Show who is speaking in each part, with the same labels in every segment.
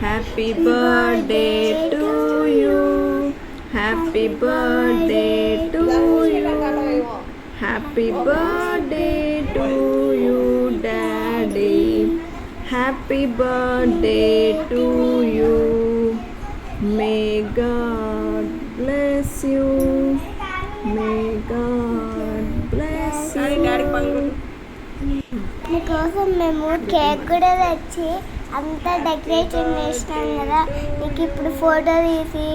Speaker 1: Happy birthday to you, happy birthday to you, happy birthday to you daddy, happy birthday to you, may God bless you, may God bless you.
Speaker 2: నీకోసం మేము cake కూడా తెచ్చి అంతా decoration చేసినాం కదా, నీకు ఇప్పుడు ఫోటో తీసి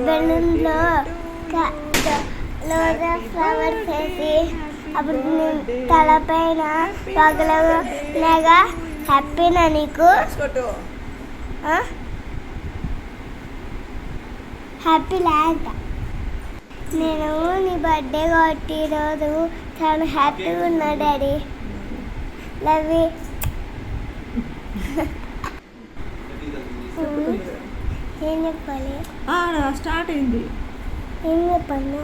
Speaker 2: బెలూన్లో ఫ్లవర్స్ వేసి అప్పుడు తలపైన పగలగా హ్యాపీనా నీకు? హ్యాపీ లాంట. నేను నీ బర్త్డే కాబట్టి ఈరోజు చాలా హ్యాపీగా ఉన్నా డాడీ. Love you. ఏం చెప్పాలి?
Speaker 1: స్టార్ట్ అయింది.
Speaker 2: ఏం చెప్పాను?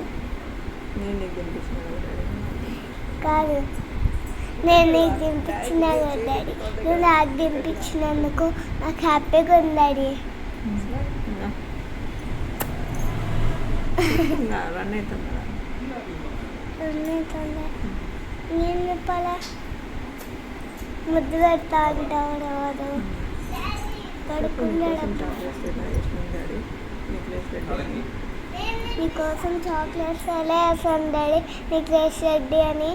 Speaker 2: కాదు, నేను నీకు దింపించినా కదా డాడీ, నువ్వు నాకు దింపించినందుకు నాకు హ్యాపీగా ఉంది డాడీ. ఏం చెప్పాలా? ముద్దు పెడతా అంటావు రాదు, పడుకుంటాడు. నీకోసం చాక్లెట్స్ ఎలా వేసాను డాడీ, నెక్లెస్ రెడ్డి అని.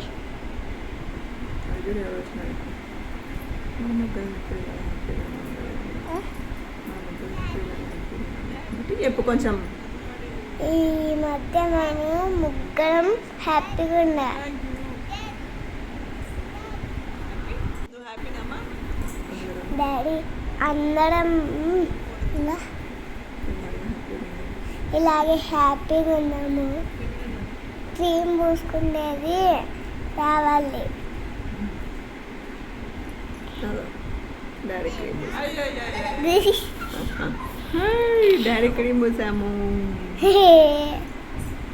Speaker 1: చెప్పు కొంచెం.
Speaker 2: ఈ మధ్య మేము ముగ్గురం హ్యాపీగా ఉన్నా డాడీ. అందరం ఇలాగే హ్యాపీగా ఉన్నాము. క్రీమ్ పూసుకునేది రావాలి.
Speaker 1: డాడీ క్రీమ్ పూసాము,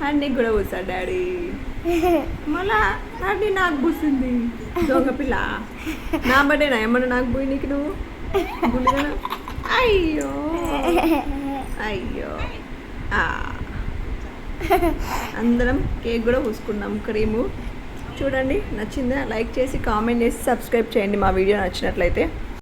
Speaker 1: అన్నీ కూడా పూసా డాడీ. మళ్ళా అన్నీ నాకు పూసింది దొంగ పిల్ల. నా బర్త్డేనా ఏమన్నా నాకు పోయి నీకు నువ్వు గుండెనా? అయ్యో అయ్యో. అందరం కేక్ కూడా పూసుకున్నాం క్రీము. చూడండి, నచ్చిందా? లైక్ చేసి కామెంట్ చేసి సబ్స్క్రైబ్ చేయండి మా వీడియో నచ్చినట్లయితే.